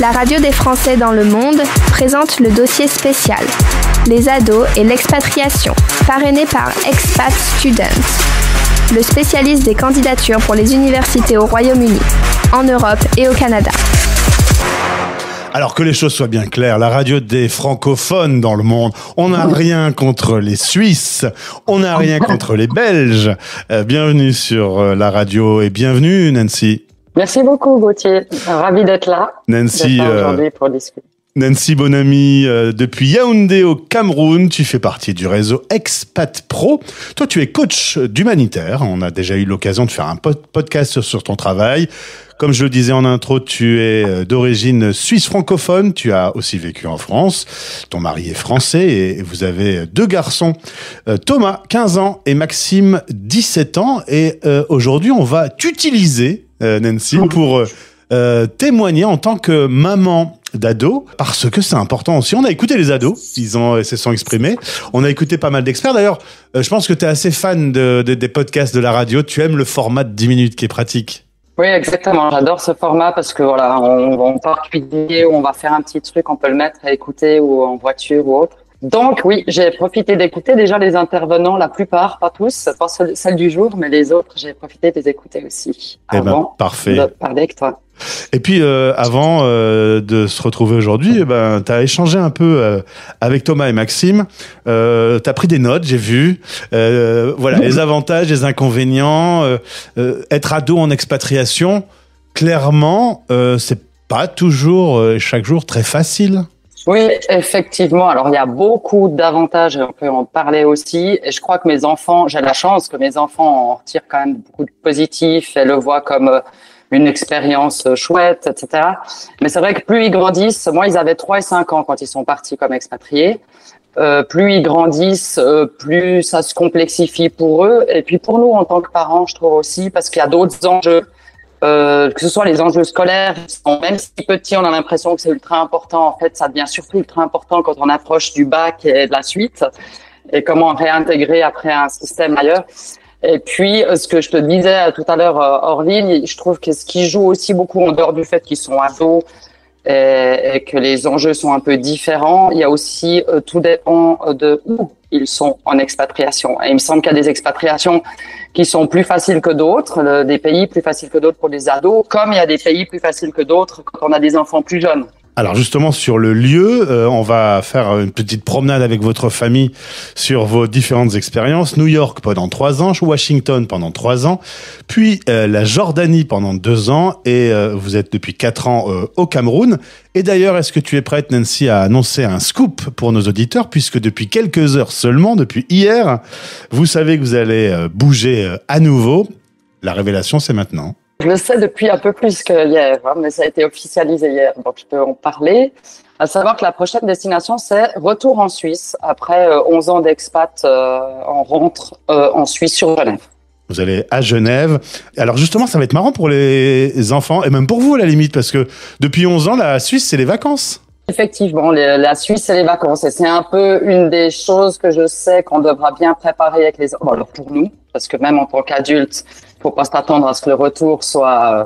La radio des Français dans le monde présente le dossier spécial Les ados et l'expatriation, parrainé par Expat Students, le spécialiste des candidatures pour les universités au Royaume-Uni, en Europe et au Canada. Alors que les choses soient bien claires, la radio des francophones dans le monde, on n'a rien contre les Suisses, on n'a rien contre les Belges. Bienvenue sur la radio et bienvenue Nancy. Merci beaucoup Gauthier, ravi d'être là. Nancy, aujourd'hui pour discuter. Nancy Bonamy, depuis Yaoundé au Cameroun, tu fais partie du réseau Expat Pro. Toi, tu es coach d'humanitaire. On a déjà eu l'occasion de faire un podcast sur ton travail. Comme je le disais en intro, tu es d'origine suisse francophone. Tu as aussi vécu en France. Ton mari est français et vous avez deux garçons, Thomas, 15 ans, et Maxime, 17 ans. Et aujourd'hui, on va t'utiliser, Nancy, pour témoigner en tant que maman d'ados, parce que c'est important aussi. On a écouté les ados, ils se sont exprimés. On a écouté pas mal d'experts. D'ailleurs, je pense que tu es assez fan des podcasts de la radio. Tu aimes le format de 10 minutes qui est pratique. Oui, exactement. J'adore ce format parce que voilà, on part cuisiner, on va faire un petit truc, on peut le mettre à écouter ou en voiture ou autre. Donc oui, j'ai profité d'écouter déjà les intervenants, la plupart, pas tous, pas celle du jour, mais les autres, j'ai profité de les écouter aussi. Avant parfait. De parler avec toi. Et puis avant de se retrouver aujourd'hui, tu as échangé un peu avec Thomas et Maxime. Tu as pris des notes, j'ai vu. Voilà, les avantages, les inconvénients. Être ado en expatriation, clairement, c'est pas toujours chaque jour très facile. Oui, effectivement. Alors, il y a beaucoup d'avantages et on peut en parler aussi. Et je crois que mes enfants, j'ai la chance que mes enfants en retirent quand même beaucoup de positifs et le voient comme une expérience chouette, etc. Mais c'est vrai que plus ils grandissent, moi, ils avaient 3 et 5 ans quand ils sont partis comme expatriés. Plus ils grandissent, plus ça se complexifie pour eux. Et puis pour nous, en tant que parents, je trouve aussi, parce qu'il y a d'autres enjeux. Que ce soit les enjeux scolaires, même si petits, on a l'impression que c'est ultra important. En fait, ça devient surtout ultra important quand on approche du bac et de la suite, et comment réintégrer après un système ailleurs. Et puis, ce que je te disais tout à l'heure hors ligne, je trouve que ce qui joue aussi beaucoup en dehors du fait qu'ils sont ados et que les enjeux sont un peu différents, il y a aussi tout dépend de où ils sont en expatriation. Et il me semble qu'il y a des expatriations qui sont plus faciles que d'autres, des pays plus faciles que d'autres pour les ados, comme il y a des pays plus faciles que d'autres quand on a des enfants plus jeunes. Alors justement, sur le lieu, on va faire une petite promenade avec votre famille sur vos différentes expériences. New York pendant 3 ans, Washington pendant 3 ans, puis la Jordanie pendant 2 ans, et vous êtes depuis 4 ans au Cameroun. Et d'ailleurs, est-ce que tu es prête, Nancy, à annoncer un scoop pour nos auditeurs, puisque depuis quelques heures seulement, depuis hier, vous savez que vous allez bouger à nouveau. La révélation, c'est maintenant. Je le sais depuis un peu plus que hier, mais ça a été officialisé hier, donc je peux en parler. À savoir que la prochaine destination, c'est retour en Suisse. Après 11 ans d'expat, on rentre en Suisse sur Genève. Vous allez à Genève. Alors justement, ça va être marrant pour les enfants, et même pour vous à la limite, parce que depuis 11 ans, la Suisse, c'est les vacances. Effectivement, la Suisse, c'est les vacances. Et c'est un peu une des choses que je sais qu'on devra bien préparer avec les enfants. Bon, alors pour nous, parce que même en tant qu'adulte, faut pas s'attendre à ce que le retour soit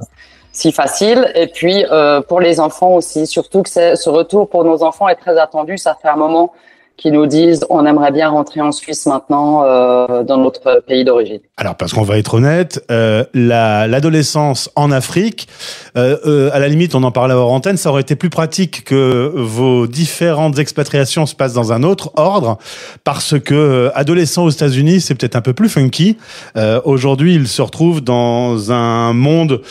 si facile. Et puis pour les enfants aussi, surtout que ce retour pour nos enfants est très attendu. Ça fait un moment qu'ils nous disent on aimerait bien rentrer en Suisse maintenant dans notre pays d'origine. Alors parce qu'on va être honnête, l'adolescence en Afrique, à la limite on en parlait hors antenne, ça aurait été plus pratique que vos différentes expatriations se passent dans un autre ordre, parce que adolescent aux États-Unis c'est peut-être un peu plus funky. Aujourd'hui ils se retrouvent dans un monde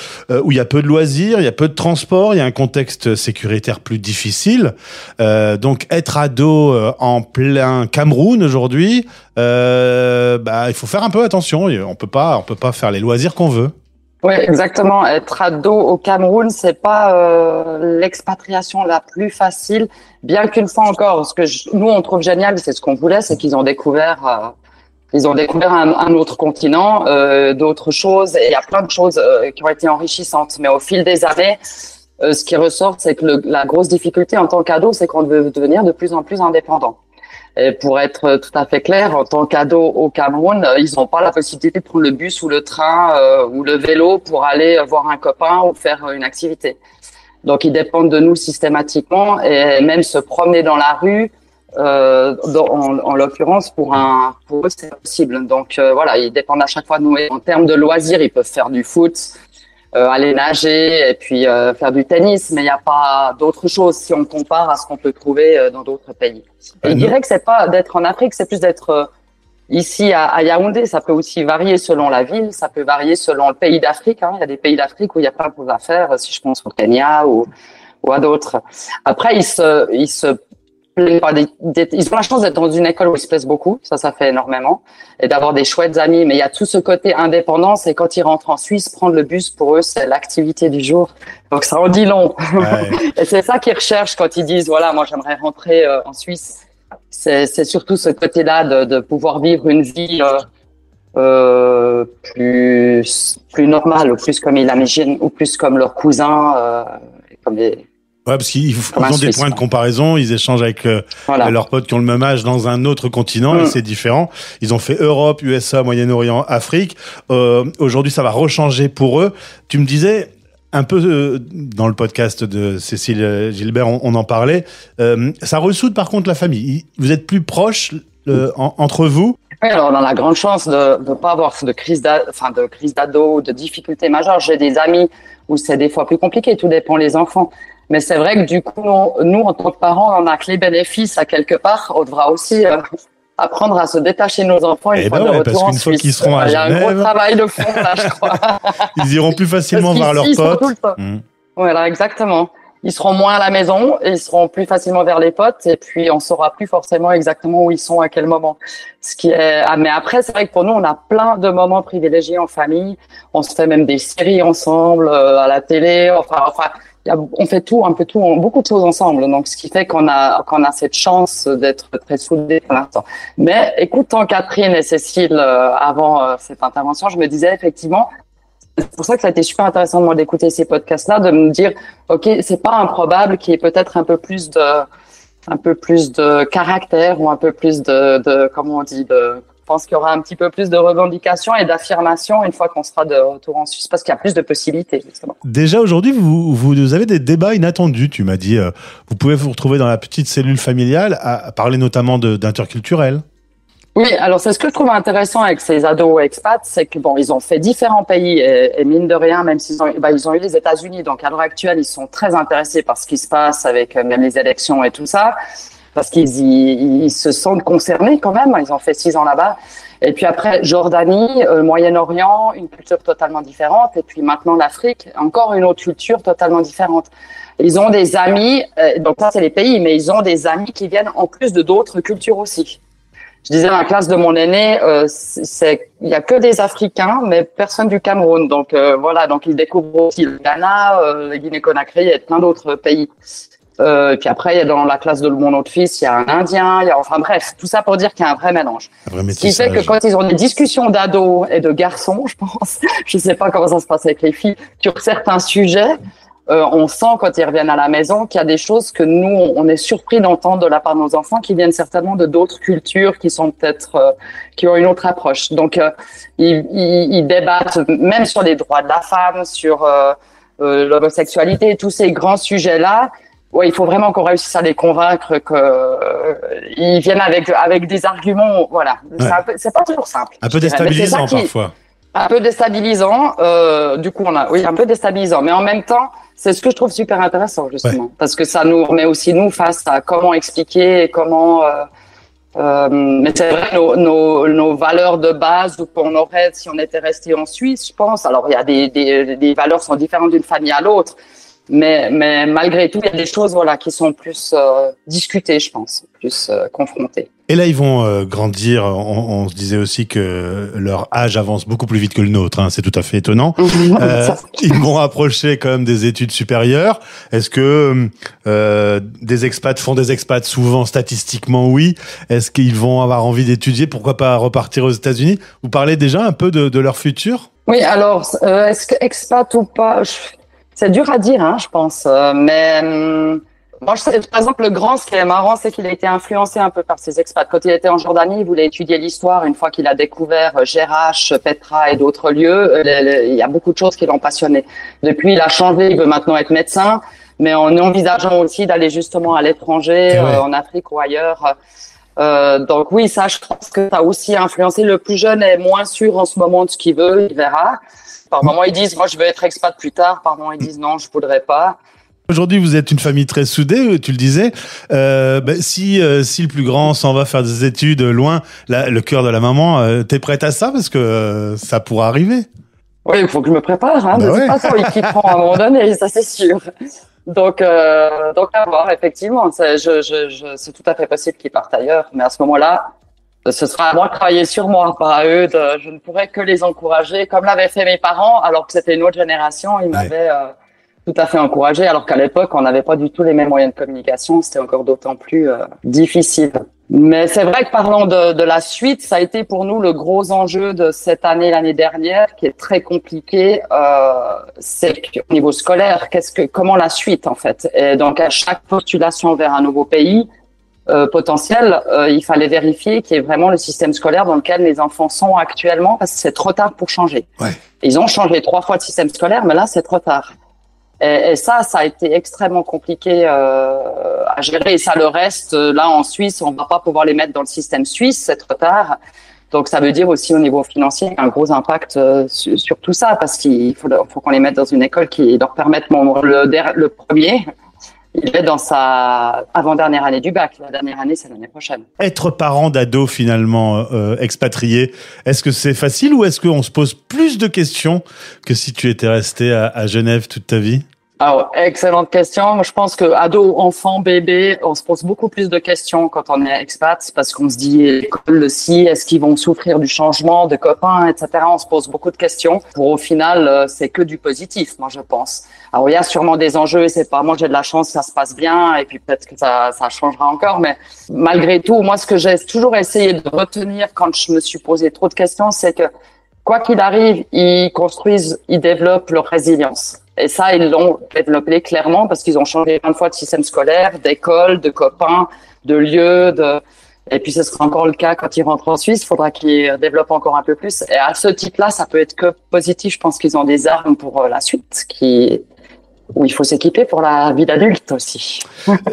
où il y a peu de loisirs, il y a peu de transport, il y a un contexte sécuritaire plus difficile. Donc être ado en plein Cameroun aujourd'hui, il faut faire un peu attention. On peut pas faire les loisirs qu'on veut. Oui, exactement. Être ado au Cameroun, c'est pas l'expatriation la plus facile. Bien qu'une fois encore, ce que nous on trouve génial, c'est ce qu'on voulait, c'est qu'ils ont découvert un autre continent, d'autres choses. Et il y a plein de choses qui ont été enrichissantes. Mais au fil des années, ce qui ressort, c'est que la grosse difficulté en tant qu'ado, c'est qu'on veut devenir de plus en plus indépendant. Et pour être tout à fait clair, en tant qu'ado au Cameroun, ils n'ont pas la possibilité de prendre le bus ou le train ou le vélo pour aller voir un copain ou faire une activité. Donc, ils dépendent de nous systématiquement et même se promener dans la rue, en l'occurrence, pour eux, c'est possible. Donc, voilà, ils dépendent à chaque fois de nous. Et en termes de loisirs, ils peuvent faire du foot, aller nager et puis faire du tennis, mais il n'y a pas d'autre chose si on compare à ce qu'on peut trouver dans d'autres pays. Et je dirais que c'est pas d'être en Afrique, c'est plus d'être ici à Yaoundé. Ça peut aussi varier selon la ville, ça peut varier selon le pays d'Afrique. Hein. Il y a des pays d'Afrique où il y a plein de choses à faire, si je pense au Kenya ou à d'autres. Après, ils se ils ont la chance d'être dans une école où ils se plaisent beaucoup, ça fait énormément, et d'avoir des chouettes amis, mais il y a tout ce côté indépendance, et quand ils rentrent en Suisse, prendre le bus, pour eux, c'est l'activité du jour, donc ça en dit long. Ouais. Et c'est ça qu'ils recherchent quand ils disent, voilà, moi j'aimerais rentrer en Suisse, c'est surtout ce côté-là de pouvoir vivre une vie plus normale, ou plus comme ils l'imaginent, ou plus comme leurs cousins, comme les... Ouais, parce qu'ils ont des points de comparaison, ils échangent avec leurs potes qui ont le même âge dans un autre continent, et c'est différent. Ils ont fait Europe, USA, Moyen-Orient, Afrique. Aujourd'hui, ça va rechanger pour eux. Tu me disais, un peu dans le podcast de Cécile Gilbert, on en parlait, ça ressoude par contre la famille. Vous êtes plus proches entre vous? Oui, alors on a la grande chance de ne pas avoir de crise d'ado, de difficultés majeures. J'ai des amis où c'est des fois plus compliqué, tout dépend des enfants. Mais c'est vrai que du coup, nous, en tant que parents, on a que les bénéfices à quelque part. On devra aussi apprendre à se détacher de nos enfants une fois de retour parce qu'une fois qu'ils seront à Genève, il y a un gros travail de fond, là, je crois. Ils iront plus facilement vers leurs potes. Voilà, exactement. Ils seront moins à la maison et ils seront plus facilement vers les potes, et puis on saura plus forcément exactement où ils sont à quel moment. Mais après, c'est vrai que pour nous, on a plein de moments privilégiés en famille. On se fait même des séries ensemble, à la télé, on fait beaucoup de choses ensemble. Donc, ce qui fait qu'on a cette chance d'être très soudés pour l'instant. Mais écoutant Catherine et Cécile avant cette intervention, je me disais effectivement, c'est pour ça que ça a été super intéressant de moi d'écouter ces podcasts-là, de me dire, ok, c'est pas improbable qu'il y ait peut-être un peu plus de caractère, ou un peu plus comment on dit, je pense qu'il y aura un petit peu plus de revendication et d'affirmation une fois qu'on sera de retour en Suisse, parce qu'il y a plus de possibilités, justement. Déjà, aujourd'hui, vous avez des débats inattendus. Tu m'as dit, vous pouvez vous retrouver dans la petite cellule familiale à parler notamment d'interculturel. Oui, alors c'est ce que je trouve intéressant avec ces ados expats, c'est que ils ont fait différents pays, et mine de rien, même s'ils ont eu les États-Unis, donc à l'heure actuelle, ils sont très intéressés par ce qui se passe avec même les élections et tout ça, parce qu'ils se sentent concernés quand même. Ils ont fait 6 ans là-bas. Et puis après, Jordanie, Moyen-Orient, une culture totalement différente. Et puis maintenant, l'Afrique, encore une autre culture totalement différente. Ils ont des amis, donc ça, c'est les pays, mais ils ont des amis qui viennent en plus de d'autres cultures aussi. Je disais dans la classe de mon aîné, il y a que des Africains, mais personne du Cameroun. Donc voilà, donc ils découvrent aussi le Ghana, la Guinée-Conakry et plein d'autres pays. Et puis après, dans la classe de mon autre fils, il y a un Indien, enfin bref, tout ça pour dire qu'il y a un vrai mélange. Ce qui fait que quand ils ont des discussions d'ados et de garçons, je pense, je sais pas comment ça se passe avec les filles, sur certains sujets, on sent quand ils reviennent à la maison qu'il y a des choses que nous, on est surpris d'entendre de la part de nos enfants, qui viennent certainement de d'autres cultures, qui sont peut-être, qui ont une autre approche. Donc, ils débattent même sur les droits de la femme, sur l'homosexualité, tous ces grands sujets-là. Ouais, il faut vraiment qu'on réussisse à les convaincre ils viennent avec des arguments, voilà. Ouais. C'est pas toujours simple. Un peu déstabilisant parfois. Un peu déstabilisant, du coup un peu déstabilisant, mais en même temps, c'est ce que je trouve super intéressant justement, parce que ça nous remet aussi nous face à comment expliquer et comment. Mais c'est vrai, nos valeurs de base qu'on aurait si on était resté en Suisse, je pense. Alors il y a des valeurs sont différentes d'une famille à l'autre. Mais malgré tout, il y a des choses qui sont plus discutées, je pense, plus confrontées. Et là, ils vont grandir. On se disait aussi que leur âge avance beaucoup plus vite que le nôtre. Hein, c'est tout à fait étonnant. Ils vont approcher quand même des études supérieures. Est-ce que des expats font des expats souvent? Statistiquement, oui. Est-ce qu'ils vont avoir envie d'étudier? Pourquoi pas repartir aux États-Unis? Vous parlez déjà un peu de leur futur? Oui, alors, est-ce que expat ou pas? C'est dur à dire, hein, je pense. Mais moi, par exemple, le grand, ce qui est marrant, c'est qu'il a été influencé un peu par ses expats. Quand il était en Jordanie, il voulait étudier l'histoire. Une fois qu'il a découvert Jerash, Petra et d'autres lieux, il y a beaucoup de choses qui l'ont passionné. Depuis, il a changé. Il veut maintenant être médecin. mais en envisageant aussi d'aller justement à l'étranger, en Afrique ou ailleurs. Donc oui, ça, je pense que ça a aussi influencé. Le plus jeune est moins sûr en ce moment de ce qu'il veut, il verra. Par moments, ils disent, moi, je veux être expat plus tard. Par moments, ils disent, non, je voudrais pas. Aujourd'hui, vous êtes une famille très soudée, tu le disais. Si le plus grand s'en va faire des études loin, le cœur de la maman, t'es prête à ça parce que ça pourra arriver. Oui, il faut que je me prépare. Hein, de toute façon, il prend à un moment donné, ça c'est sûr. Donc à voir, effectivement, c'est tout à fait possible qu'ils partent ailleurs. Mais à ce moment-là, ce sera à moi de travailler sur moi, pas à eux. Je ne pourrais que les encourager, comme l'avaient fait mes parents, alors que c'était une autre génération. Ils m'avaient tout à fait encouragé, alors qu'à l'époque, on n'avait pas du tout les mêmes moyens de communication. C'était encore d'autant plus difficile. Mais c'est vrai que parlant de la suite, ça a été pour nous le gros enjeu de cette année, l'année dernière, qui est très compliqué. C'est au niveau scolaire, comment la suite en fait. Et donc à chaque postulation vers un nouveau pays potentiel, il fallait vérifier qu'il y ait vraiment le système scolaire dans lequel les enfants sont actuellement, parce que c'est trop tard pour changer. Ouais. Ils ont changé 3 fois de système scolaire, mais là c'est trop tard. Et ça a été extrêmement compliqué à gérer. Et ça le reste, là en Suisse, on va pas pouvoir les mettre dans le système suisse, c'est trop tard. Donc ça veut dire aussi au niveau financier un gros impact sur tout ça, parce qu'il faut qu'on les mette dans une école qui leur permette le premier. Il est dans sa avant-dernière année du bac. La dernière année, c'est l'année prochaine. Être parent d'ado finalement expatrié, est-ce que c'est facile ou est-ce qu'on se pose plus de questions que si tu étais resté à Genève toute ta vie ? Alors, excellente question. Moi, je pense que ado, enfant, bébé, on se pose beaucoup plus de questions quand on est expat, parce qu'on se dit, l'école aussi, est-ce qu'ils vont souffrir du changement de copains, etc. On se pose beaucoup de questions. Pour au final, c'est que du positif, moi, je pense. Alors, il y a sûrement des enjeux, et c'est pas, moi, j'ai de la chance, ça se passe bien, et puis peut-être que ça changera encore, mais malgré tout, moi, ce que j'ai toujours essayé de retenir quand je me suis posé trop de questions, c'est que, quoi qu'il arrive, ils développent leur résilience. Et ça, ils l'ont développé clairement parce qu'ils ont changé plein de fois de système scolaire, d'école, de copains, de lieux, et puis ce sera encore le cas quand ils rentrent en Suisse. Il faudra qu'ils développent encore un peu plus. Et à ce titre-là, ça peut être que positif. Je pense qu'ils ont des armes pour la suite où il faut s'équiper pour la vie d'adulte aussi.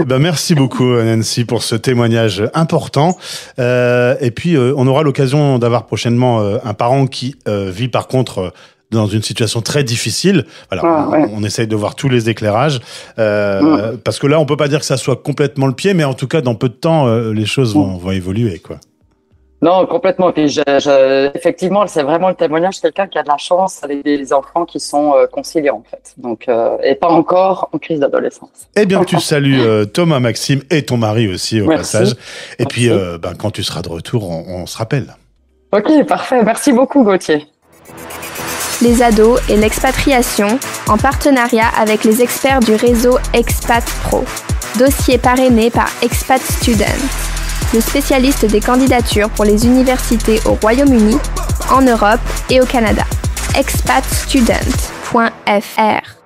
Merci beaucoup Nancy pour ce témoignage important. Et puis on aura l'occasion d'avoir prochainement un parent qui vit par contre dans une situation très difficile. Alors, on essaye de voir tous les éclairages, parce que là, on peut pas dire que ça soit complètement le pied, mais en tout cas, dans peu de temps, les choses vont évoluer, quoi. Non, complètement. Puis effectivement, c'est vraiment le témoignage de quelqu'un qui a de la chance avec des enfants qui sont conciliants, en fait. Donc, et pas encore en crise d'adolescence. Eh bien, tu salues Thomas, Maxime et ton mari aussi au passage. Et puis, quand tu seras de retour, on se rappelle. Ok, parfait. Merci beaucoup, Gauthier. Les ados et l'expatriation, en partenariat avec les experts du réseau Expat Pro. Dossier parrainé par Expat Student, le spécialiste des candidatures pour les universités au Royaume-Uni, en Europe et au Canada. expatstudent.fr